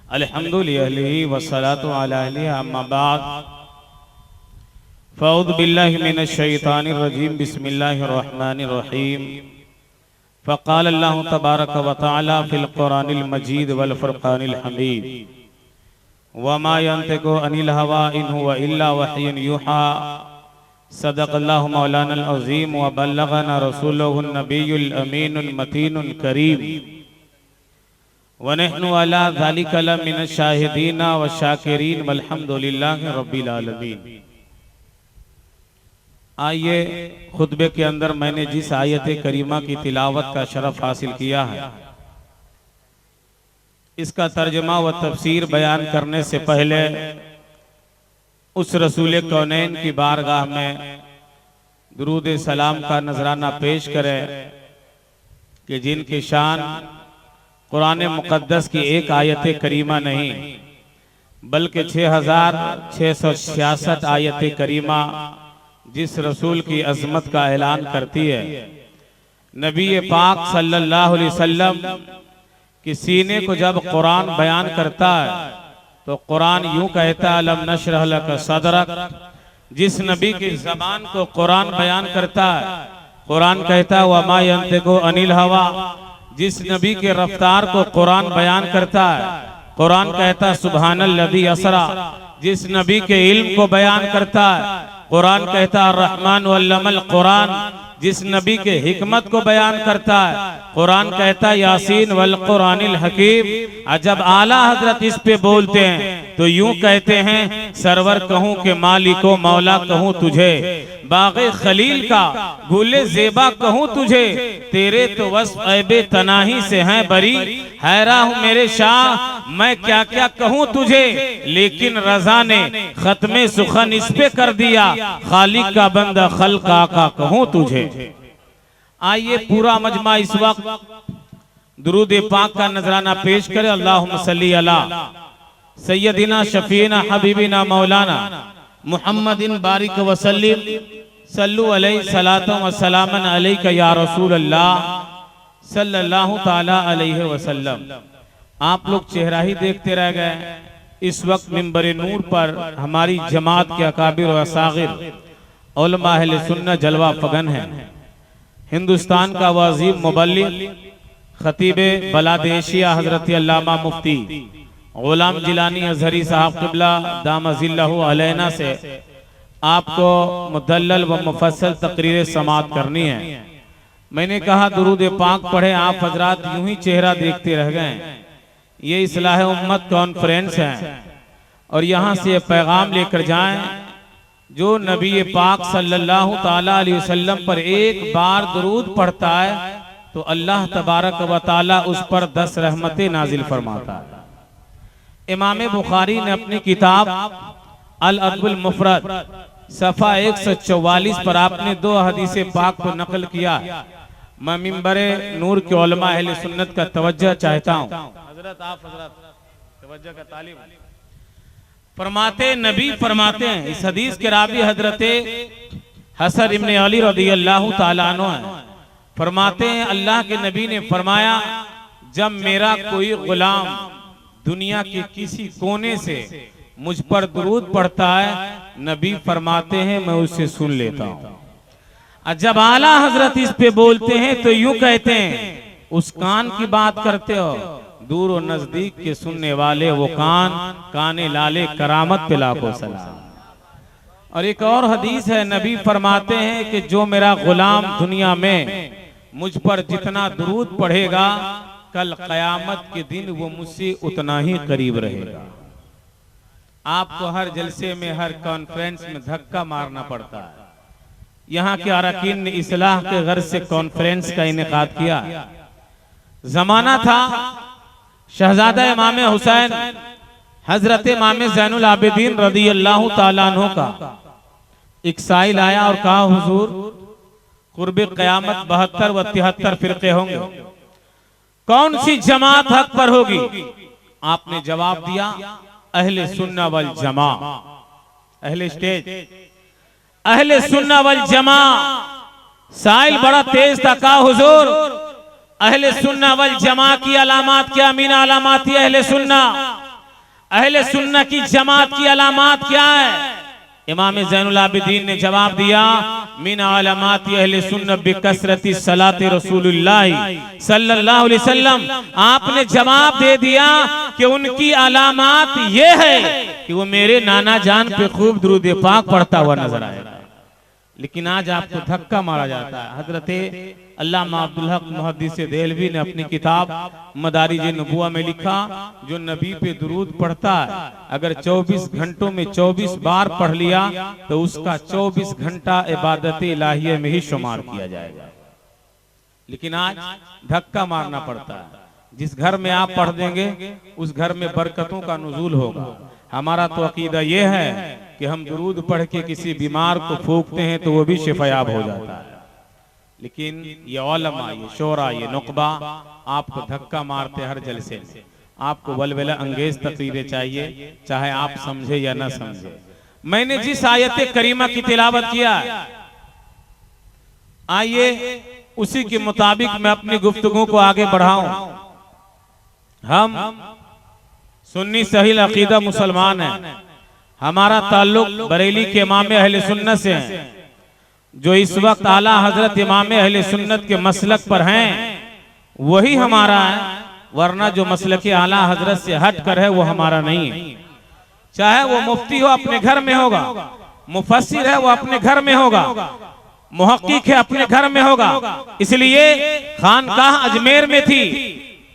अल्हम्दुलिल्लाह वस्सलातु अला अहलिही अम्मा बाद फ़अऊज़ु बिल्लाहि मिनश शैतानिर रजीम बिस्मिल्लाहिर रहमानिर रहीम फ़क़ाल अल्लाहु तबारक व तआला फ़िल क़ुरानिल मजीद वल फ़ुरक़ानिल हमीद वमा यंतिक़ु अनिल हवा इन हुवा इल्ला वह्युन युहा सदक़ल्लाहु मौलानल अज़ीम व बल्लगना रसूलुहुन नबियुल अमीनुल मतीनुल करीम व नहनु अला ज़ालिका लमिनश शाहिदीन व शाकिरीन वल्हम्दुलिल्लाहि रब्बिल आलमीन। आइए, खुतबे के अंदर मैंने जिस आयत करीमा की तिलावत का शरफ हासिल किया है, इसका तर्जमा व तफसीर बयान करने से पहले उस रसूल कौनैन की बारगाह में दुरूद सलाम का नजराना पेश करें कि जिनकी शान कुरान मुक़द्दस की एक आयत करीमा नहीं बल्कि 6666 आयत करीमा जिस रसूल की अज़मत का ऐलान करती है। नबी पाक सल्लल्लाहु अलैहि वसल्लम कि सीने को जब कुरान बयान करता है तो कुरान यूं कहता है अलम नशरह लक सदरक। जिस नबी की जबान को कुरान बयान करता है, कुरान कहता है वमा यंतिक़ु अनिल हवा। जिस नबी के रफ्तार को कुरान बयान करता है, कुरान कहता है सुब्हानल्लज़ी असरा। जिस नबी के इल्म को बयान करता है, कुरान कहता है रहमान अल्लमल कुरान। जिस नबी के हिकमत को बयान करता है, कुरान कहता है यासीन वल कुरानिल हकीम। जब आला हजरत इस पे बोलते हैं तो यूं कहते हैं सरवर कहूं के मालिको मौला कहूं तुझे, बाग़े खलील का गुले ज़ेबा कहूं तुझे, तेरे तो वस्फ़ ऐबे तनाही से हैं बरी। हैरा हूं मेरे शाह मैं क्या क्या कहूं तुझे, लेकिन रज़ा ने खत्मे सुखन इस पे कर दिया, खालिक का बंदा खल्क़ आका कहूं तुझे। आइए, पूरा मजमा इस वक्त दुरूद पाक का नजराना पेश करे। अल्लाहुम्मा सल्ली अला सय्यदिना शफीना हबीबिना मौलाना मुहम्मदिन बारिक वसल्लिम सल्लु अलैहि सलातम व सलामन अलैका या रसूल अल्लाह सल्लल्लाहु ताला अलैहि वसल्लम। आप लोग चेहरा ही देखते रह गए। इस वक्त मिंबर नूर पर हमारी जमात के अकाबिर व असागिर उलमा अहले सुन्नत जलवा फगन है। हिंदुस्तान का वाज़ीब मुबल्लिग खतीबे बलादेशिया हजरत अल्लामा मुफ्ती गुलाम जिलानी अजहरी साहब क़िबला दामज़िल्लहु अलैना से आपको मुदल्लल व मुफस्सल तकरीर समात करनी है। मैंने कहा दुरूद पाक पढ़े, आप हजरात यूं ही चेहरा देखते रह गए। ये इस्लाह उम्मत कॉन्फ्रेंस है और यहाँ से ये पैगाम लेकर जाएं, जो नबी पाक सल्लल्लाहु ताला अलैहि वसल्लम पर एक बार दुरूद पढ़ता है तो अल्लाह तबारक व ताला उस पर 10 रहमतें नाजिल फरमाता है। इमाम बुखारी ने अपनी किताब अल अदबुल मुफरद सफ़ा 144 पर आपने 2 हदीस पाक को नकल किया। मैं मिंबरे नूर के उलमा अहले सुन्नत का तवज्जो चाहता हूँ। हजरत आप हजरत तवज्जो का तालिब फरमाते, नबी फरमाते हैं, इस हदीस के रावी हजरत हसन इब्न अली रज़ियल्लाहु ताला अन्हु हैं। फरमाते हैं अल्लाह के नबी ने फरमाया जब मेरा कोई गुलाम दुनिया के किसी कोने से मुझ पर दुरूद पढ़ता है, नबी फरमाते हैं मैं उसे सुन लेता हूँ। जब आला हजरत इस पे बोलते हैं तो यूं कहते हैं उस कान की बात करते हो, दूर और नजदीक के सुनने वाले वो कान, काने लाले करामत पे लाखों सलाम। और एक और हदीस है, नबी फरमाते हैं कि जो मेरा गुलाम दुनिया में मुझ पर जितना दुरूद पढ़ेगा, कल कयामत के दिन वो मुझसे उतना ही करीब रहेगा। आपको हर जलसे में, हर कॉन्फ्रेंस में धक्का मारना पड़ता है। यहाँ के अरकान ने इस्लाह के गर्ज से कॉन्फ्रेंस का इनेकाद किया। जमाना था शहजादा इमाम हुसैन हजरत इमाम ज़ैनुल आबिदीन रज़ियल्लाहु ताला अन्हु का एक साइल आया और कहा हुजूर कुर्बे क़यामत 72 व 73 फिरके होंगे, कौन सी जमात हक पर होगी? आपने जवाब दिया अहले सुन्ना वल जमा। अहले स्टेज अहले सुन्ना वल जमा। साइल बड़ा तेज था, कहा हुजूर अहले सुन्ना वल जमा की अलामात क्या? मीना अलामात अहले सुन्ना। अहले सुन्नह की जमात की अलामात क्या है? इमाम ज़ैनुल आबिदीन ने जवाब दिया, मिन अलामात अहले सुन्नह बिकसरती सलाते रसूलुल्लाह सल्लल्लाहु अलैहि वसल्लम। आपने जवाब दे दिया कि उनकी अलामात ये है कि वो मेरे नाना जान पे खूब दुरूद पाक पढ़ता हुआ नजर आएगा। लेकिन आज आपको धक्का मारा जाता है। हजरत अल्लामा अब्दुल हक मुहद्दिस देहलवी ने अपनी किताब मदारिज-ए-नबुव्वह में लिखा, जो नबी पे दुरूद पढ़ता है अगर 24 घंटों में 24 बार पढ़ लिया तो उसका 24 घंटा इबादत इलाहिया में ही शुमार किया जाएगा। लेकिन आज धक्का मारना पड़ता है। जिस घर में आप पढ़ देंगे उस घर में बरकतों का नुज़ूल होगा। हमारा तो अकीदा यह है कि हम दुरूद पढ़ के किसी बीमार को फूंकते हैं तो वो भी शिफायाब हो जाता है। लेकिन ये उलमा, ये शोरा, ये नुकबा आपको धक्का मारते हर जलसे में। आपको वलवला अंगेज तकरीरें चाहिए, चाहे आप समझे या ना समझे। मैंने जिस आयत करीमा की तिलावत किया, आइए उसी के मुताबिक मैं अपनी गुफ्तगू को आगे बढ़ाऊं। हम सुन्नी सहील अकीदा मुसलमान हैं। हमारा ताल्लुक बरेली के इमाम अहले सुन्नत से है, जो इस वक्त आला हजरत इमाम अहले सुन्नत के मसलक पर हैं, वही हमारा है। वरना जो मसलक के आला हजरत से हट कर है वो हमारा नहीं है। चाहे वो मुफ्ती हो अपने घर में होगा, मुफस्सिर है वो अपने घर में होगा, मुहक्किक है अपने घर में होगा। इसलिए खानकाह अजमेर में थी,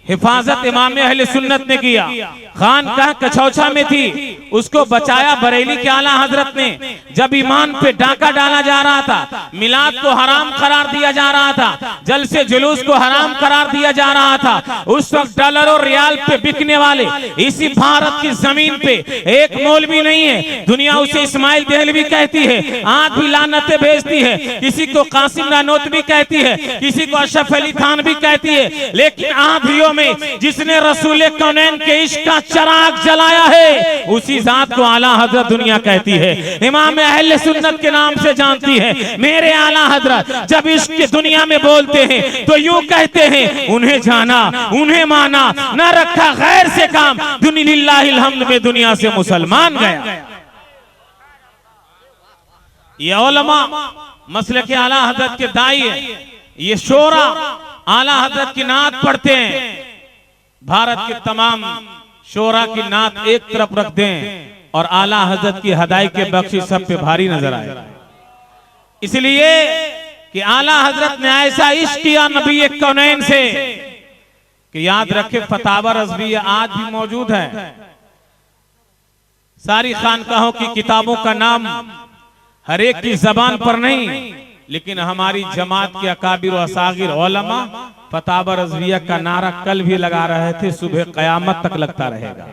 हिफाजत इमाम अहले सुन्नत ने किया। खानकाह कछौछा में थी, उसको बचाया बरेली के आला हजरत ने। जब ईमान पे डाका डाला जा रहा था, मिलाद को हराम करार दिया जा रहा था, जलसे जुलूस को हराम करार दिया जा रहा था, उस वक्त डॉलर और रियाल पे बिकने वाले इसी भारत की जमीन पे एक मौलवी नहीं है। दुनिया उसे इस्माइल देहलवी कहती है, आज भी लानतें भेजती है। किसी को कासिम नानोतवी कहती है, किसी को अशरफ अली खान भी कहती है। लेकिन आंधियों में जिसने रसूल कौनैन के इश्क का चराग जलाया है, उसी जात को आला हजरत दुनिया कहती है। इमाम अहले सुन्नत के नाम से जानती है। मेरे आला हजरत जब इश्क की दुनिया में बोलते हैं तो यूं कहते हैं, उन्हें जाना, उन्हें माना, न रखा गैर से काम, दुनिया लिल्लाहिल हम्द में दुनिया से मुसलमान गया। ये उलमा मसलक के आला हजरत के दाई है। ये शोरा आला हजरत की नात पढ़ते हैं। भारत के तमाम शोरा की नात एक तरफ रख दें और आला हजरत की हदाई के बख्शिश सब पे भारी नजर आए। इसलिए कि आला हजरत ने ऐसा इश्क किया नबी कौनैन से कि याद रखे फतावा रज़विया आज भी मौजूद है। सारी खानकाहों की किताबों का नाम हर एक की जबान पर नहीं, लेकिन हमारी जमात के अकाबिर और असागिर उलमा फतावा रज़विया का नारा कल भी लगा रहे थे, सुबह कयामत तक लगता रहेगा।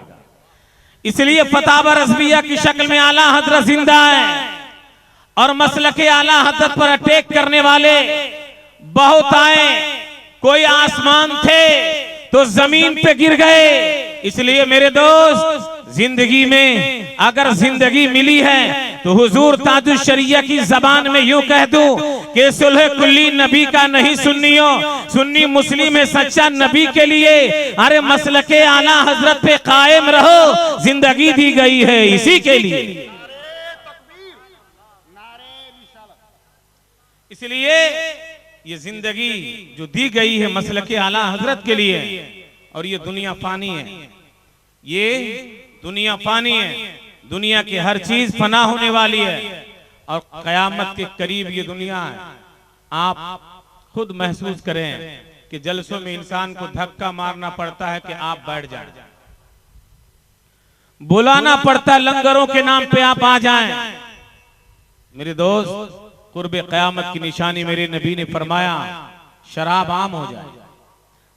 इसलिए फतावा रज़विया की शक्ल में आला हजरत जिंदा है और मसलक आला हजरत पर अटैक करने वाले बहुत आए। कोई आसमान थे तो जमीन पे गिर गए। इसलिए मेरे दोस्त, जिंदगी में अगर जिंदगी मिली है तो हुजूर ताजुश शरिया की जबान में यूं कह दूं कि सुलह कुल्ली नबी का नहीं सुन्नियों, सुन्नी मुस्लिम है सच्चा नबी के लिए। अरे मसलके आला हजरत पे कायम रहो, जिंदगी दी गई है इसी के लिए। इसलिए ये जिंदगी जो दी गई है मसलके आला हजरत के लिए, और ये दुनिया फानी है, ये दुनिया फानी है। दुनिया की हर चीज फना होने वाली है और कयामत के करीब ये दुनिया है। आप खुद महसूस करें कि जलसों में इंसान को धक्का मारना पड़ता है कि आप बैठ जाएं, बुलाना पड़ता है लंगरों के नाम पे आप आ जाएं। मेरे दोस्त, कुर्बे कयामत की निशानी मेरे नबी ने फरमाया, शराब आम हो जाए,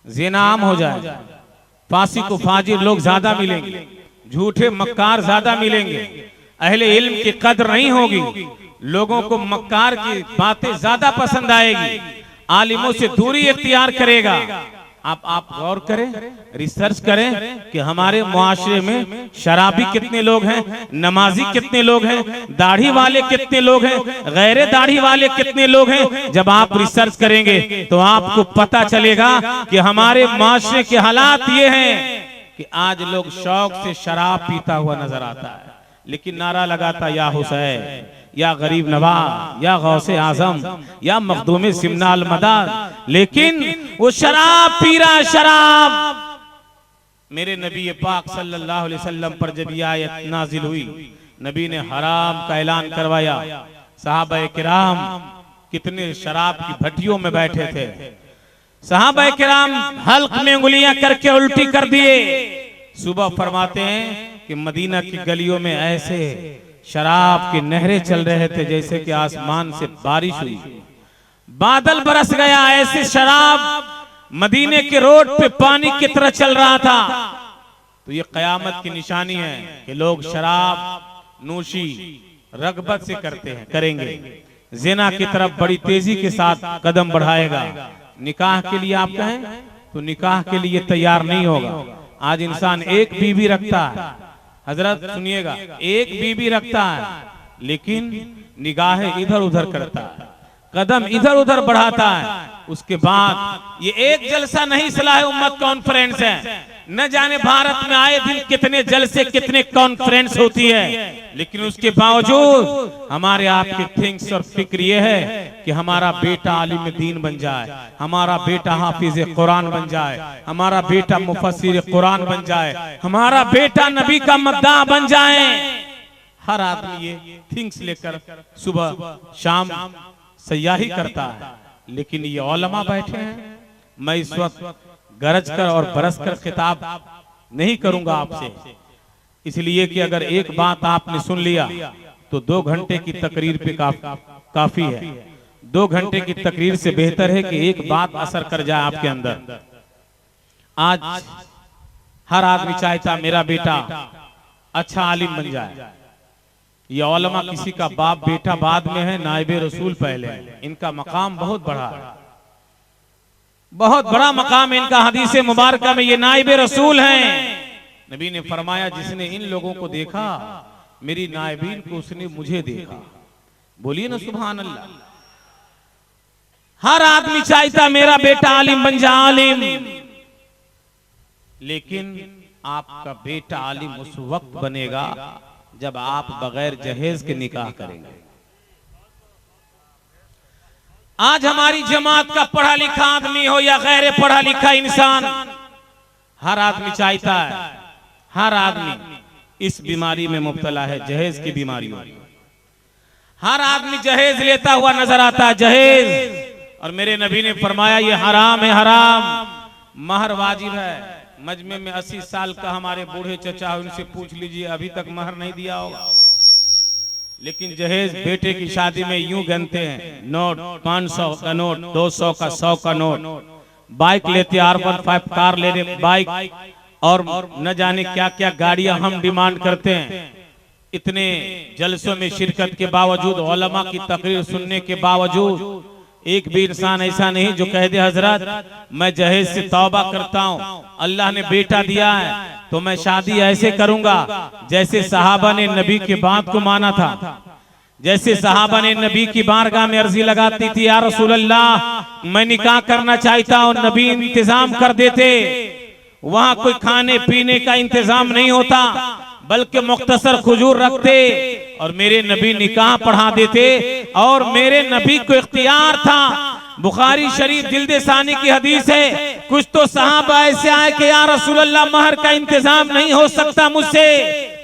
ज़िना आम हो जाए, फांसी को फाजिर लोग ज्यादा मिलेंगे, झूठे मक्कार ज्यादा मिलेंगे, अहले इल्म की कदर नहीं होगी, लोगों को मक्कार की बातें ज्यादा पसंद आएगी, आलिमों से दूरी इख्तियार करेगा। आप गौर करें, रिसर्च करें कि हमारे मुआशरे में शराबी कितने लोग हैं, नमाजी कितने लोग हैं, दाढ़ी वाले कितने लोग हैं, गैर दाढ़ी वाले कितने लोग हैं। जब आप रिसर्च करेंगे तो आपको पता चलेगा कि हमारे मुआशरे के हालात ये हैं कि आज लोग शौक से शराब पीता हुआ नजर आता है, लेकिन नारा लगाता या हुसैन, या गरीब नवाज, या गौसे आजम, या मखदूम सिमना अल मदद, लेकिन वो शराब पी रहा, शराब। मेरे नबी पाक सल्लल्लाहु अलैहि वसल्लम पर जब ये आयत नाजिल हुई, नबी ने हराम का ऐलान करवाया। सहाबा किराम कितने शराब की भट्टियों में बैठे थे, सहाबा किराम हल्क में उंगलियां करके उल्टी कर दिए। सुबह फरमाते हैं कि मदीना की गलियों में ऐसे शराब की नहरें चल रहे थे जैसे कि आसमान से बारिश हुई, बादल बरस गया, ऐसे शराब मदीने के रोड पे पानी की तरह चल रहा था। तो ये कयामत की निशानी है कि लोग शराब नोशी रगबत से करते हैं, करेंगे। जिना की तरफ बड़ी तेजी के साथ कदम बढ़ाएगा। निकाह के लिए आप कहें तो निकाह के लिए तैयार नहीं होगा। आज इंसान एक बीवी रखता है, हजरत सुनिएगा, एक बीवी रखता है, लेकिन निगाहें इधर उधर करता है, कदम इधर उधर बढ़ाता है। उसके बाद ये एक जलसा नहीं, सलाह उम्मत कॉन्फ्रेंस है। न जाने भारत में आए दिन कितने जलसे, कितने कॉन्फ्रेंस होती है, लेकिन उसके बावजूद हमारे आपके थिंक्स और फिक्र ये है कि हमारा बेटा आलिम दीन बन जाए, हमारा बेटा हाफिज कुरान बन जाए, हमारा बेटा मुफस्सिर कुरान बन जाए, हमारा बेटा नबी का मद्दाह बन जाए। हर आदमी ये थिंक्स लेकर सुबह शाम सयाही करता है, लेकिन ये उलमा बैठे हैं। मैं इस वक्त गरज कर और बरस कर खिताब नहीं करूंगा आपसे, इसलिए कि अगर एक बात आपने सुन लिया तो 2 घंटे की तकरीर पे काफी है। 2 घंटे की तकरीर से बेहतर है कि एक बात असर कर जाए आपके अंदर। आज हर आदमी चाहता मेरा बेटा अच्छा आलिम बन जाए। ये उलमा किसी का बाप बेटा बाद में है, नाइबे रसूल पहले है। इनका मकाम बहुत बड़ा है, बहुत बड़ा मकाम इनका। हदीस मुबारक में ये नाइबे रसूल हैं। नबी ने फरमाया जिसने इन लोगों को देखा, मेरी नाइबीन को, उसने मुझे देखा। बोलिए ना सुभान अल्लाह। हर आदमी चाहता मेरा बेटा आलिम बन जाए, आलिम। लेकिन आपका बेटा आलिम उस वक्त बनेगा जब आप बगैर जहेज के निकाह करेंगे। आज हमारी जमात का पढ़ा लिखा आदमी हो या गैर पढ़ा लिखा इंसान, हर आदमी चाहता है, हर आदमी इस बीमारी में मुब्तला है, जहेज की बीमारी हो। हर आदमी जहेज लेता हुआ नजर आता है, जहेज। और मेरे नबी ने फरमाया ये हराम है, हराम। महर वाजिब है। मजमे में 80 साल का हमारे बूढ़े चचा, उनसे पूछ लीजिए, अभी तक महर नहीं दिया होगा। लेकिन जहेज बेटे की शादी में यूं गिनते हैं, नोट 500 का नोट, 200 का, 100 का नोट। बाइक लेते R15 कार लेने बाइक, और न जाने क्या क्या गाड़ियां हम डिमांड करते हैं। इतने जलसों में शिरकत के बावजूद, उलमा की तकरीर सुनने के बावजूद, एक भी इंसान ऐसा नहीं जो कह दे हजरत मैं जहेज से तौबा करता हूँ, अल्लाह ने बेटा दिया है तो मैं शादी ऐसे करूंगा जैसे सहाबा ने नबी की बात को माना था। जैसे सहाबा ने नबी की बारगाह में अर्जी लगाती थी, या रसूल अल्लाह मैं निकाह करना चाहता हूँ, नबी इंतजाम कर देते। वहां कोई खाने पीने का इंतजाम नहीं होता, बल्कि मुख्तसर खुजूर रखते और मेरे नबी निकाह पढ़ा देते। और मेरे नबी को इख्तियार था। बुखारी शरीफ जिल्द सानी की हदीस है, कुछ तो सहाबा ऐसे आए कि या रसूल अल्लाह महर का इंतजाम नहीं हो सकता मुझसे।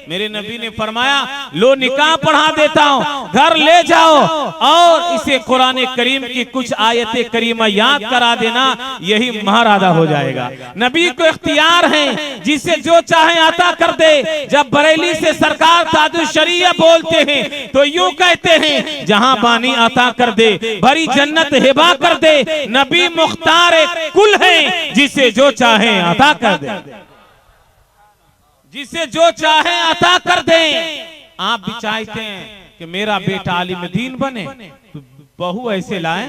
मेरे नबी ने फरमाया लो निकाह पढ़ा देता हूँ, घर ले जाओ और इसे कुरान करीम की कुछ आयतें करीमा याद करा देना, यही महर अदा हो जाएगा। नबी को इख्तियार है, जिसे जो चाहे अता कर दे। जब बरेली से सरकार ताजुश शरीया बोलते हैं तो यूं कहते हैं जहां बानी अता कर दे, भरी जन्नत हिबा कर दे। नबी मुख्तार कुल है, जिसे जो चाहे अता कर दे, जिसे जो चाहे अता कर दे। आप भी चाहते हैं कि मेरा बेटा आलिम दीन बने, तो बहू ऐसे लाएं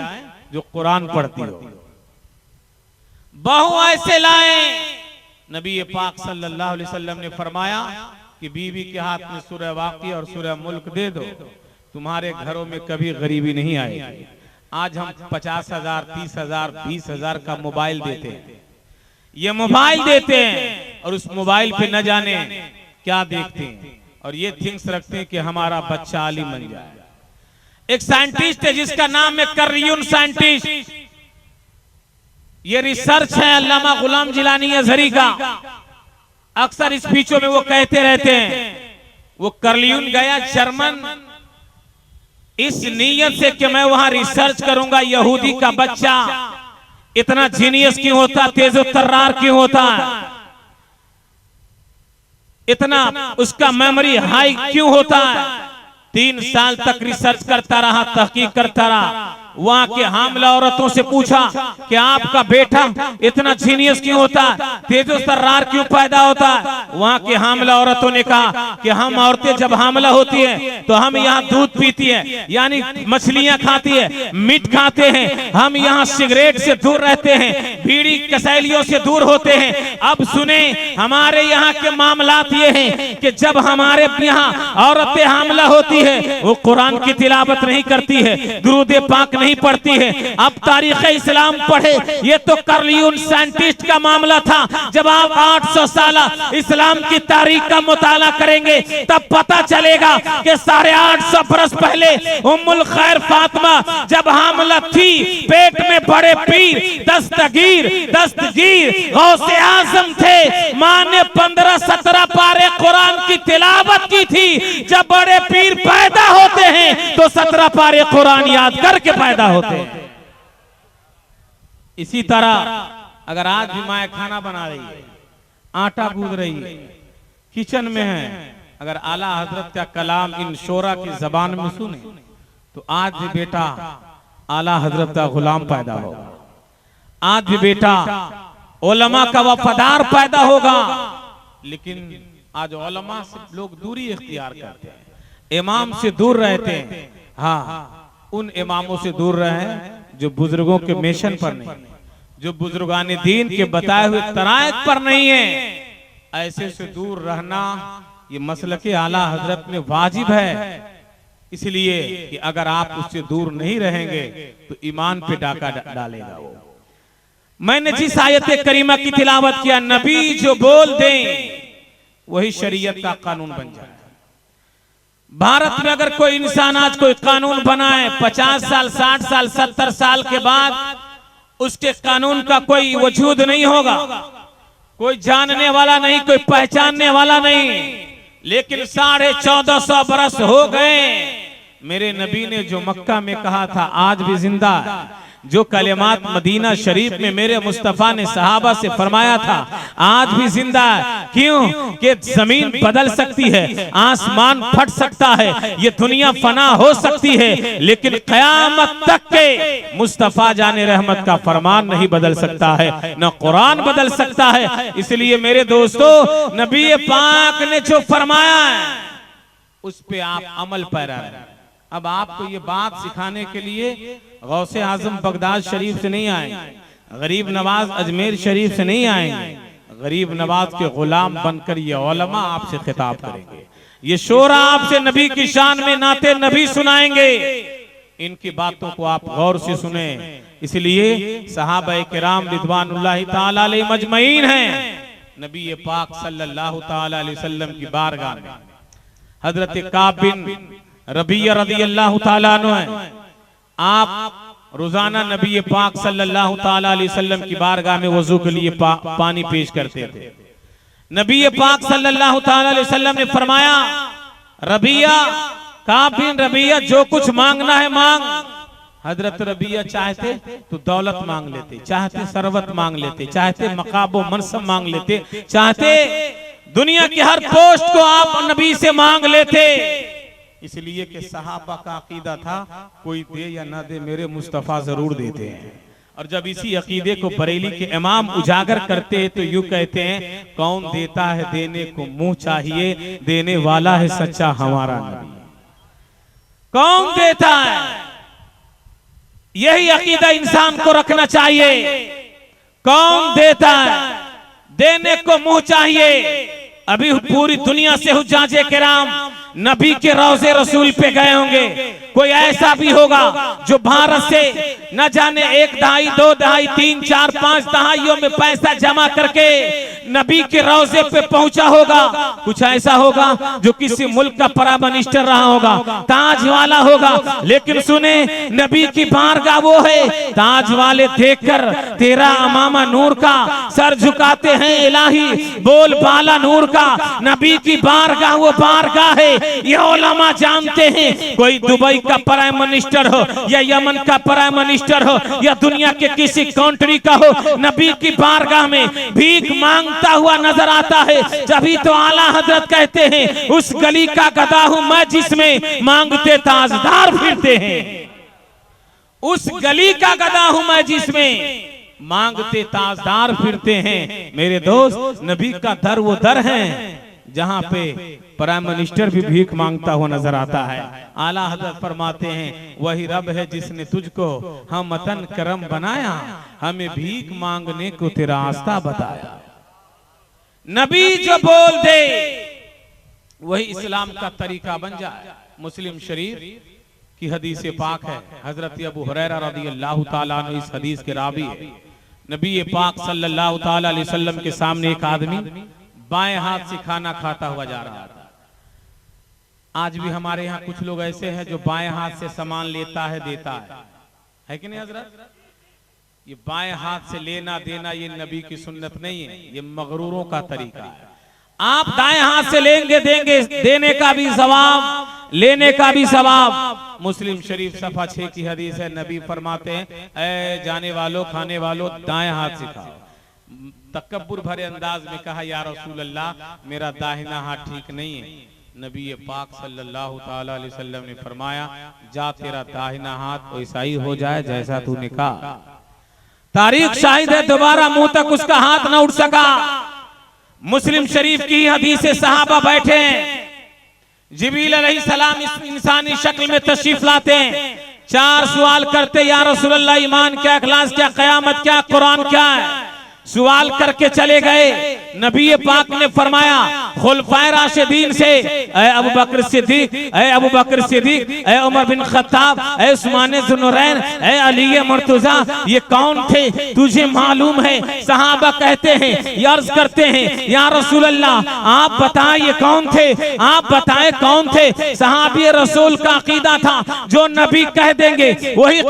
जो कुरान पढ़ती हो, बहू ऐसे लाएं। नबी पाक सल्लल्लाहु अलैहि वसल्लम ने फरमाया कि बीवी के हाथ में सूरह वाक़िया और सूरह मुल्क दे दो, तुम्हारे घरों में कभी गरीबी नहीं आएगी। आज हम 50,000, 30,000, 20,000 का मोबाइल देते हैं, ये मोबाइल देते हैं, और उस मोबाइल पे न जाने क्या देखते हैं और ये थिंग्स रखते हैं कि हमारा बच्चा आलिम बन जाए। एक साइंटिस्ट है जिसका नाम है कर्रियुन साइंटिस्ट, ये रिसर्च है अल्लामा गुलाम जिलानी अजहरी का। अक्सर स्पीचों में वो कहते रहते हैं, वो कर्लियुन गया जर्मन इस नीयत से कि मैं वहां रिसर्च करूंगा यहूदी का बच्चा इतना जीनियस क्यों होता, तेजो तर्रार क्यों होता है, इतना उसका मेमोरी हाई क्यों होता है। 3 साल तक रिसर्च करता रहा, तहकीक करता रहा। वहां के हामला औरतों से पूछा कि आपका बेटा इतना जीनियस क्यों होता है, तेजो तर्रार क्यों पैदा होता है। वहां के हामला औरतों ने कहा कि हम औरतें जब हामला होती है तो हम यहाँ दूध पीती है, यानी मछलियां खाती है, मीट खाते हैं, हम यहाँ सिगरेट से दूर रहते हैं, बीड़ी कसैलियों से दूर होते हैं। अब सुने हमारे यहाँ के मामलात ये हैं कि जब हमारे यहाँ औरतें हामला होती है वो कुरान की तिलावत नहीं करती है, दुरूद पाक नहीं पढ़ती है। अब तारीख इस्लाम पढ़े, ये तो कर्लियुन साइंटिस्ट का मामला था। जब आप 800 साल इस्लाम की तारीख का मुताला करेंगे तब पता चलेगा कि 850 बरस पहले उम्मुल खैर फातिमा जब हामला थी, पेट में बड़े पीर दस्तगीर गौसे आजम थे, मां ने 15-17 पारे कुरान की तिलावत की थी। जब बड़े पीर पैदा होते हैं तो 17 पारे कुरान याद करके पैदा होते हैं। इसी तरह अगर आज भी माए खाना बना रही है, आटा गूंद रही है, किचन में है, अगर आला हजरत का कलाम इन शोरा की जबान में सुने तो आज भी बेटा आला हजरत का गुलाम पैदा होगा, आज भी बेटा उलमा का वफादार पैदा होगा। लेकिन आज उलमा से लोग दूरी इख्तियार करते हैं, इमाम से दूर रहते हैं। हाँ, उन इमामों से दूर रहे जो बुजुर्गों के मिशन पर नहीं, जो बुजुर्गान दीन के बताए हुए तराइक पर नहीं है। ऐसे से दूर रहना ये मसलके आला हजरत में वाजिब है, इसलिए कि अगर आप उससे दूर नहीं रहेंगे तो ईमान पे डाका डालेगा वो। मैंने जिस आयत करीमा की तिलावत किया, नबी जो बोल दें वही शरीयत का कानून बन जाए। भारत में अगर कोई इंसान आज कोई कानून बनाए 50 साल 60 साल 70 साल के बाद उसके कानून का कोई वजूद नहीं होगा, कोई जानने वाला नहीं, कोई पहचानने वाला नहीं। लेकिन 1450 बरस हो गए, मेरे नबी ने जो मक्का में कहा था आज भी जिंदा है, जो कलिमात मदीना शरीफ में मेरे मुस्तफा ने सहाबा से फरमाया था आज भी जिंदा है। क्यों कि जमीन बदल सकती है, आसमान फट सकता है, ये दुनिया फना हो सकती है, लेकिन कयामत तक के मुस्तफा जाने रहमत का फरमान नहीं बदल सकता है, न कुरान बदल सकता है। इसलिए मेरे दोस्तों, नबी पाक ने जो फरमाया है उस पे आप अमल पैरा है। अब आपको ये बात सिखाने के लिए गौसे आजम बगदाद शरीफ से नहीं आएंगे, गरीब नवाज अजमेर शरीफ से नहीं आएंगे, गरीब नवाज के गुलाम बनकर ये उलमा आपसे खिताब करेंगे, ये शोरा आपसे नबी की शान में नाते नबी सुनाएंगे। इनकी बातों को आप गौर से सुने। इसलिए सहाबा किराम रिदवानुल्लाहि ताला अलैहि मजमईन हैं, नबी पाक सल्लल्लाहु ताला अलैहि वसल्लम की बारगाह में हजरत काब बिन रबिया रदियल्लाहु ताला अन्हु है। आप रोजाना नबी पाक सल्लल्लाहु ताला अलैहि वसल्लम की बारगाह में वजू के लिए पानी पेश करते थे। नबी पाक सल्लल्लाहु ताला अलैहि वसल्लम ने फरमाया, रबिया, काब बिन रबिया, जो कुछ मांगना है मांग। हजरत रबिया चाहते तो दौलत मांग लेते, चाहते सरवत मांग लेते, चाहते मकाबो मनसब मांग लेते, चाहते दुनिया की हर पोस्ट को आप नबी से मांग लेते। इसलिए कि सहाबा का अकीदा था कोई दे या ना दे मेरे मुस्तफा जरूर देते हैं। और जब इसी अकीदे को बरेली के इमाम उजागर करते हैं तो यूं कहते हैं, कौन देता है देने को मुंह चाहिए, देने वाला है सच्चा हमारा नबी। कौन देता है, यही अकीदा इंसान को रखना चाहिए। कौन देता है, देने को मुंह चाहिए। अभी पूरी दुनिया से हुज्जाजे किराम नबी के रोज़े रसूल पे गए होंगे। कोई ऐसा भी होगा जो भारत से न जाने 1 दहाई 2 दहाई 3 4 5 दहाइयों में पैसा जमा करके नबी के रोजे पे पहुंचा होगा, कुछ ऐसा होगा जो किसी मुल्क का प्राइम मिनिस्टर रहा होगा, ताज वाला होगा, लेकिन सुने नबी की बारगाह वो है, ताज वाले देखकर तेरा अमामा नूर का सर झुकाते हैं, इलाही बोल बाला नूर का। नबी की बारगाह वो बारगाह है, ये उलमा जानते हैं। कोई दुबई का प्राइम मिनिस्टर हो या यमन का प्राइम मिनिस्टर हो या दुनिया के किसी कंट्री का हो, नबी की बारगाह में भीख मांगता हुआ नजर आता है। जभी तो आला हजरत कहते हैं उस गली का गधा हूं मैं जिसमें मांगते ताजदार फिरते हैं, उस गली का गधा हूं मैं जिसमें मांगते ताजदार फिरते हैं। मेरे दोस्त, नबी का दर वो दर है जहां पे प्राइम मिनिस्टर भी भीख मांगता हुआ नजर आता है। आला हजरत फरमाते हैं वही रब है जिसने तुझको हम वतन करम बनाया, हमें भीख मांगने को तेरा आस्था बताया। नबी जो बोल दे वही इस्लाम का तरीका बन जाए। मुस्लिम शरीफ की हदीस पाक है, हजरत अबू हुरैरा रज़ियल्लाहु ताला अन्हु इस हदीस के रावी है। नबी पाक सल्लल्लाहु ताला अलैहि वसल्लम के सामने एक आदमी बाएं हाथ से खाना खाता हुआ जा रहा था। आज भी हमारे यहाँ कुछ लोग ऐसे हैं जो बाएं हाथ से सामान लेता है देता है कि नहीं हजरत? ये बाएं हाथ से लेना देना ये नबी की सुन्नत नहीं है, ये मगरूरों का तरीका है। आप दाएं हाथ से लेंगे देंगे, देने का भी सवाब लेने का भी सवाब। मुस्लिम शरीफ सफा 6 की हदीस है, नबी फरमाते हैं ऐ जाने वालों खाने वालों दाएं हाथ से खाओ। तकब्बुर भरे अंदाज में कहा या रसूल अल्लाह मेरा दाहिना हाथ ठीक नहीं है। नबी पाक सल्लल्लाहु ताला अलैहि वसल्लम ने फरमाया जा तेरा दाहिना हाथ वैसा ही हो जाए जैसा तूने कहा। तारीख शाहिद है, दोबारा मुंह तक उसका हाथ न उठ सका। मुस्लिम शरीफ की हदीस से सहाबा बैठे हैं, जिब्रील अलैहिस्सलाम इस इंसानी शक्ल में तशरीफ लाते हैं, 4 सवाल करते या रसूल अल्लाह ईमान क्या, इखलास क्या, क़यामत क्या, कुरान क्या है। सवाल करके चले गए। नबी पाक ने फरमाया खुलफाए राशिदीन से ऐ अबू बकर सिद्दीक, ऐ अबू बकर सिद्दीक, ऐ उमर बिन खत्ताब, ऐ उस्मान ज़ुन्नुरैन, ऐ अली मुर्तज़ा, ये कौन थे तुझे मालूम है? सहाबा कहते हैं अर्ज करते हैं या रसूल अल्लाह आप बताएं ये कौन थे, आप बताएं कौन थे। सहाबी रसूल का अकीदा था जो नबी कह देंगे वही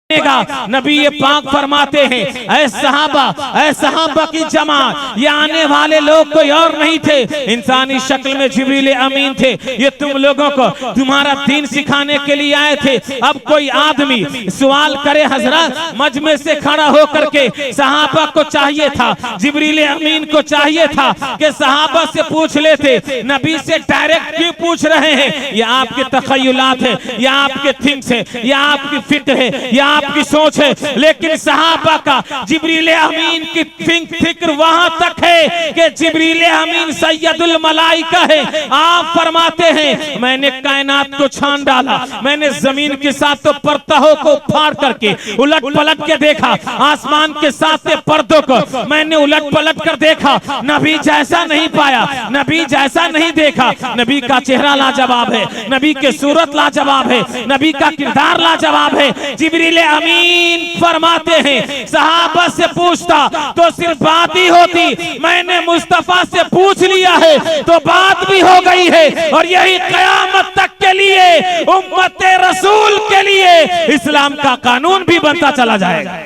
नबी ये पाक फरमाते हैं ऐ सहाबा की जमात, ये आने वाले लोग कोई और नहीं थे, इंसानी शक्ल में जिब्रील अमीन थे। ये तुम लोगों को तुम्हारा दीन सिखाने के लिए आए थे। अब कोई आदमी सवाल करे हजरत, मजमे से खड़ा होकर के सहाबा को चाहिए था, जिब्रील अमीन को चाहिए था कि सहाबा से पूछ लेते, नबी से डायरेक्ट क्यों पूछ रहे हैं? ये आपके तखय्युलात है, ये आपके थिंक्स है, ये आपकी फिक्र है, ये आपकी सोच है। लेकिन सहाबा का जिब्रील अमीन की फिक्र वहां तक है कि जिब्रील अमीन सैयदुल मलाइका है। आप फरमाते हैं मैंने कायनात को छान डाला, मैंने जमीन के साथ तो पर्दों को फाड़ करके उलट पलट के देखा, आसमान के साथ पर्दों को मैंने उलट पलट कर देखा, नबी जैसा नहीं पाया, नबी जैसा नहीं देखा। नबी का चेहरा लाजवाब है, नबी के सूरत लाजवाब है, नबी का किरदार लाजवाब है। जिब्रील अमीन फरमाते हैं सहाबा से पूछता तो सिर्फ बात ही होती, मैंने मुस्तफा से पूछ लिया है तो बात भी हो गई है। और यही कयामत तक के लिए उम्मत रसूल के लिए इस्लाम का कानून भी बनता चला जाएगा।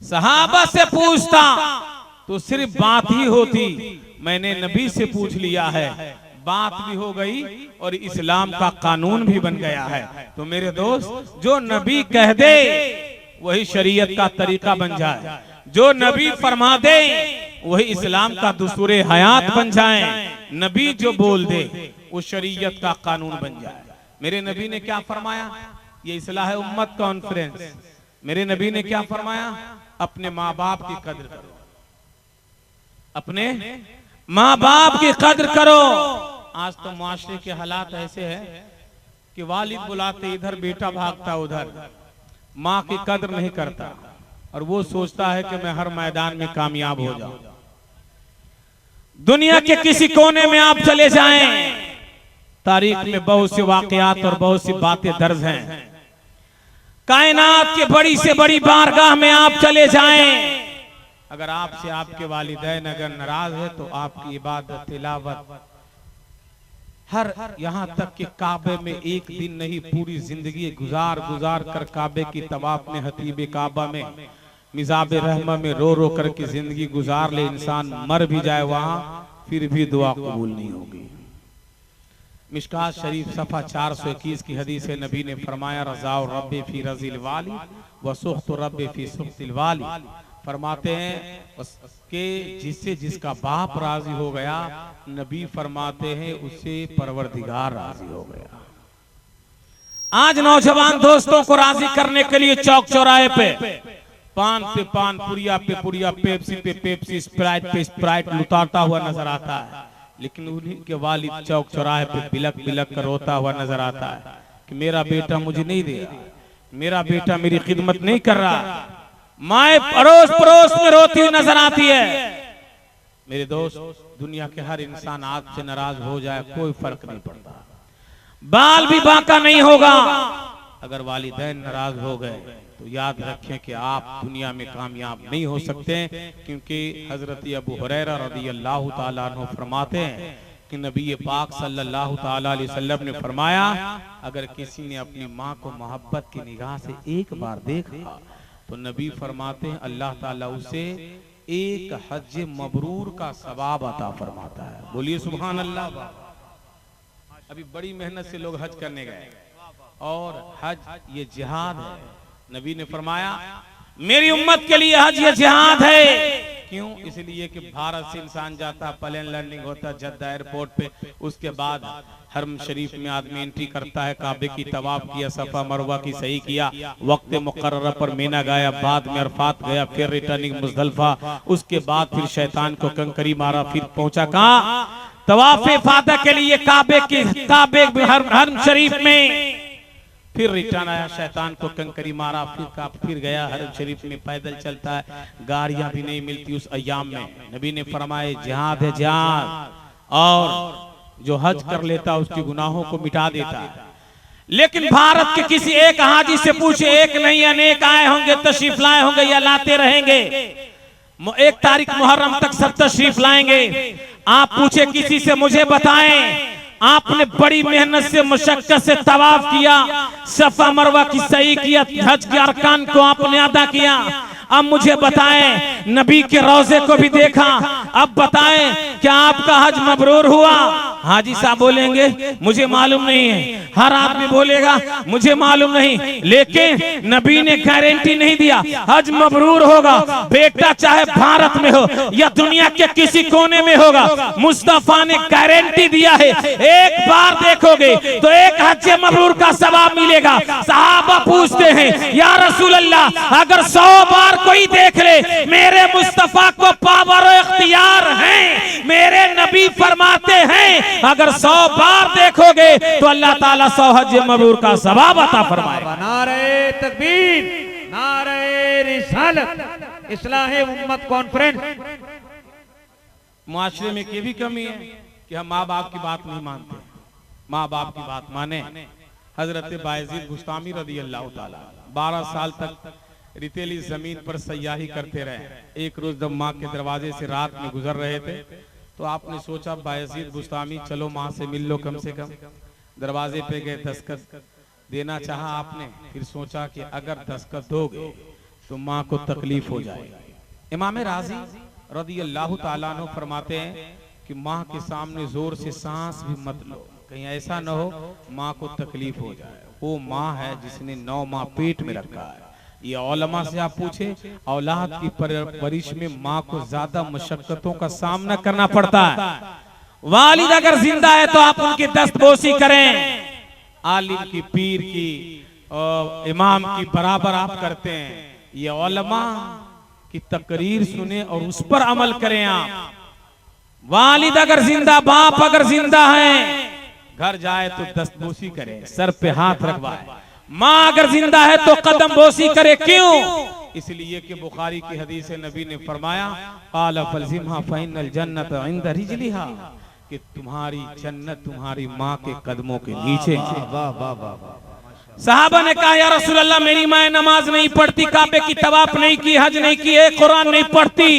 सहाबा से पूछता तो सिर्फ बात ही होती, मैंने नबी से पूछ लिया है, बात भी हो गई और इस्लाम का कानून भी बन गया है। तो मेरे दोस्त, जो नबी कह दे वही शरीयत का तरीका बन जाए, जो नबी फरमा दे वही इस्लाम का दुस्तूर हयात बन जाए। नबी जो बोल दे वो शरीयत का कानून बन जाए। मेरे नबी ने क्या फरमाया? ये इस्लाह उम्मत कॉन्फ्रेंस, मेरे नबी ने क्या फरमाया? अपने माँ बाप की कद्र करो, अपने माँ बाप की कद्र करो। आज तो मुआशरे के हालात ऐसे हैं कि वालिद बुलाते इधर, बेटा भागता उधर, माँ की कद्र नहीं करता और वो सोचता है कि मैं हर मैदान में कामयाब हो जाऊं। दुनिया के किसी कोने में आप चले जाएं, तारीख में बहुत से वाकयात और बहुत सी बातें दर्ज हैं। कायनात के बड़ी से बड़ी बारगाह में आप चले जाएं, अगर आपसे आपके वालिदैन अगर नाराज है तो आपकी इबादत तिलावत हर यहाँ तक कि काबे में एक दिन नहीं पूरी जिंदगी गुजार गुजार कर काबे की तवाफ में हतीब काबा में मिजाब रहमा में रो रो करके जिंदगी गुजार ले, इंसान मर भी जाए वहां फिर भी दुआ कबूल नहीं होगी। मिशकात शरीफ सफा 421 की हदीस है, नबी ने फरमाया रज़ाउ रब्बी फी रज़िल वाली व सुख्तु रब्बी फी सुख्तिल वाली। फरमाते हैं कि जिससे जिसका बाप राजी हो गया, नबी फरमाते हैं उससे परवरदिगार राजी हो गया। आज नौजवान दोस्तों को राजी करने के लिए चौक चौराहे पे पान पे पान, पुरिया पे पुरिया, पेप्सी पे पेप्सी, स्प्राइट पे स्प्राइट लुटाता हुआ नजर आता है, लेकिन उन्हीं के वालिद चौक चौराहे पे बिलक बिलक कर रोता हुआ नजर आता है कि मेरा बेटा मुझे नहीं दे रहा, मेरा बेटा मेरी खिदमत नहीं कर रहा। माए पड़ोस पड़ोस में रोती हुई नजर आती है। मेरे दोस्त, दुनिया के हर इंसान आपसे नाराज हो जाए कोई फर्क नहीं पड़ता, बाल भी बांका नहीं होगा। अगर वालिदैन नाराज हो गए तो याद रखें कि आप दुनिया में कामयाब नहीं हो सकते, क्योंकि हजरत अबू हुरैरा रज़ियल्लाहु ताला अन्हु फरमाते हैं कि नबी पाक सल्लल्लाहु ताला अलैहि वसल्लम ने फरमाया, अगर किसी ने अपनी माँ को मोहब्बत की निगाह से एक बार देखा तो नबी फरमाते हैं अल्लाह ताला उसे एक हज मबरूर का सवाब अता फरमाता है। बोलिए सुभान अल्लाह। अभी बड़ी मेहनत से लोग हज करने गए, और हज ये जिहाद है। नबी ने फरमाया मेरी उम्मत के लिए हज ये जिहाद है। क्यों? इसलिए कि भारत से इंसान जाता, प्लेन लैंडिंग होता जद्दा एयरपोर्ट पे, उसके बाद हरम शरीफ में आदमी एंट्री करता है, काबे की तवाफ किया, सफा मरवा की सही किया, वक्त मुकर्रर पर मीना गया, बाद में अरफात गया, फिर रिटर्निंग मुज़दलिफा, उसके बाद फिर शैतान को कंकरी मारा, फिर पहुंचा कहां? तवाफ इफादा के लिए काबे हरम शरीफ में, फिर रिटर्न आया, शैतान को कंकरी मारा, फिर गया हरम शरीफ में, पैदल चलता है, गाड़ियां भी नहीं मिलती उस अयाम में। नबी ने फरमाया जिहाद है जिहाद, और जो हज कर लेता उसके गुनाहों को मिटा देता है। लेकिन भारत के किसी एक हाजी से पूछे, एक नहीं अनेक आए होंगे, तशरीफ लाए होंगे या लाते रहेंगे, 1 तारीख मुहर्रम तक सब तशरीफ लाएंगे। आप पूछे किसी से, मुझे बताएं आपने बड़ी मेहनत से मुशक्कत से तवाफ किया, सफा मरवा की सही किया, हज के अरकान को आपने अदा किया, अब मुझे बताएं नबी के रोजे को भी देखा, अब बताएं क्या आपका हज मबरूर हुआ? हाजी साहब बोलेंगे मुझे मालूम नहीं है, हर आदमी बोलेगा मुझे मालूम नहीं, लेकिन नबी ने गारंटी नहीं दिया हज मबरूर होगा। बेटा चाहे भारत में हो या दुनिया के किसी कोने में होगा, मुस्तफा ने गारंटी दिया है, एक बार देखोगे तो एक हज मबरूर का सवाब मिलेगा। सहाबा पूछते हैं या रसूल अल्लाह, अगर 100 बार कोई देख ले, मेरे मुस्तफा को पावर और इख्तियार है। मेरे नबी फरमाते हैं अगर 100 बार देखोगे तो अल्लाह ताला 100 हज मबरूर का सवाब अता फरमाएगा। नारे तकबीर, नारे रिसालत, इस्लाह उम्मत कॉन्फ्रेंस। मुआशरे में ये भी कमी है कि हम माँ बाप की बात नहीं मानते, माँ बाप की बात माने। हजरत बायजीद बुस्तामी रज़ियल्लाहु ताला 12 साल तक रितेली जमीन पर सयाही करते रहे। एक रोज जब माँ के दरवाजे से रात में गुजर रहे थे तो आपने सोचा बायजीद बुस्तामी चलो माँ से मिल लो कम से कम। दरवाजे पे गए, दस्तखत देना चाहा आपने, फिर सोचा कि अगर दस्तखत दोगे तो माँ को तकलीफ हो जाएगी। इमाम राजी रज़ियल्लाहु ताला अन्हु फरमाते हैं कि माँ के सामने जोर से सांस भी मत लो, कहीं ऐसा न हो माँ को तकलीफ हो जाए। वो माँ है जिसने 9 माह पेट में रखा है। ये औलमा से आप पूछे, औलाद की परवरिश में माँ को ज्यादा मशक्कतों का सामना करना पड़ता है। वालिद अगर जिंदा है तो आप उनकी दस्तबोसी करें, आलिम की, पीर की, इमाम की बराबर आप करते हैं। ये औलमा की तकरीर सुने और उस पर अमल करें आप। वालिद अगर जिंदा, बाप अगर जिंदा है, घर जाए तो दस्तबोसी करे, सर पे हाथ रखवाए। माँ अगर जिंदा है तो कदम बोसी करे। क्यों? इसलिए कि बुखारी की हदीस नबी ने फरमाया क़ाल फल्ज़िमहा फ़इन्नल जन्नत इंद रिजलिहा, कि तुम्हारी जन्नत तुम्हारी माँ के कदमों के नीचे। साहबा ने कहा या रसूल अल्लाह मेरी माँ नमाज नहीं पढ़ती, काबे की तवाफ नहीं की, हज नहीं की है, कुरान नहीं पढ़ती।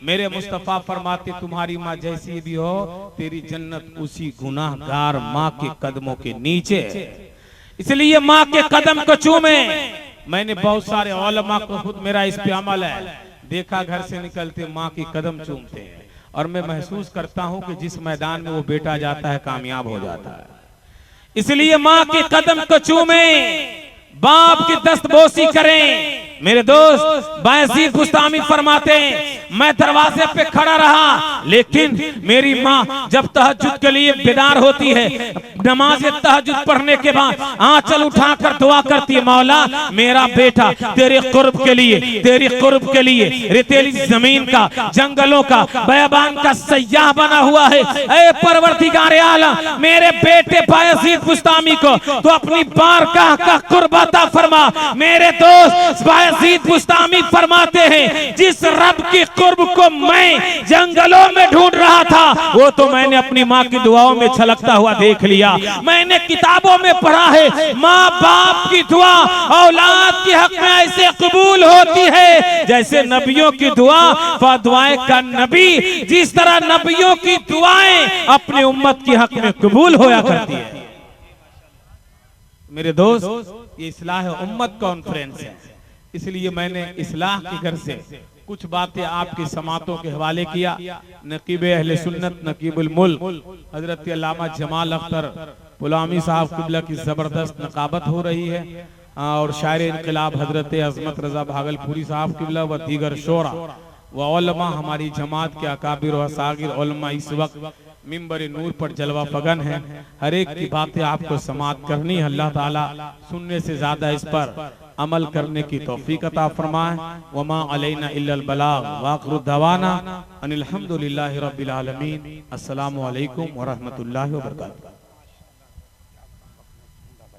मेरे मुस्तफा फरमाते तुम्हारी माँ जैसी भी हो तेरी जन्नत उसी गुनाहगार माँ के कदमों के नीचे, इसलिए माँ के कदम को चूमे। मैंने बहुत सारे उलमा को, खुद मेरा इस पे अमल है, देखा घर से निकलते माँ की कदम चूमते हैं और मैं महसूस करता हूँ कि जिस मैदान में वो बेटा जाता है कामयाब हो जाता है। इसलिए माँ के कदम को चूमे, बाप की दस्तबोसी करें। मेरे दोस्त बायजीद बुस्तामी फरमाते हैं मैं दरवाजे पे खड़ा रहा, लेकिन मेरी माँ जब तहज्जुद के लिए बेदार होती है, नमाज तहज्जुद पढ़ने के बाद आंचल उठाकर दुआ करती है, मौला मेरा बेटा तेरे कुर्ब के लिए, तेरी कुर्ब के लिए रेतीली जमीन का, जंगलों का, बयाबान का सयाह बना हुआ है। ऐ परवरदिगार आलम मेरे बेटे बायजीद बुस्तामी को तो अपनी बारगाह का कुर्ब अता फरमा। मेरे दोस्त बायजीद बुस्तामी फरमाते हैं जिस रब की कुर्ब को मैं जंगलों में ढूंढ रहा था वो तो मैंने अपनी माँ की दुआओं में छलकता हुआ देख लिया। मैंने किताबों में पढ़ा है माँ बाप की दुआ औलाद के हक में ऐसे कबूल होती है जैसे नबियों की दुआ फदुआए का नबी, जिस तरह नबियों की दुआएं अपने उम्मत के हक में कबूल होया करती है। मेरे दोस्त ये इस्लाह उम्मत कॉन्फ्रेंस है, इसलिए मैंने इस्लाह के घर से कुछ बातें आपकी समातों के हवाले किया। नकीब अहले सुन्नत नकीबुल मुल्क हजरत अल्लामा जमाल अख्तर पुलामी साहब किबला की जबरदस्त नकाबत हो रही है और शायर इनकलाब हजरत अजमत रजा भागलपुरी साहब किबला व दीगर शोरा व उलमा हमारी जमात के अकाबिर व सागिर उलमा इस वक्त मिंबर नूर पर जलवा फगन है। हर एक की बातें आपको समात करनी है। अल्लाह ताला सुनने से ज्यादा इस पर अमल करने की तौफीक अता फरमाए। वमा अलैना इल्लल बलाग व आखिरु दवाना अनिल हम्दुलिल्लाहि रब्बिल आलमीन। अस्सलामु अलैकुम व रहमतुल्लाहि व बरकातुहू।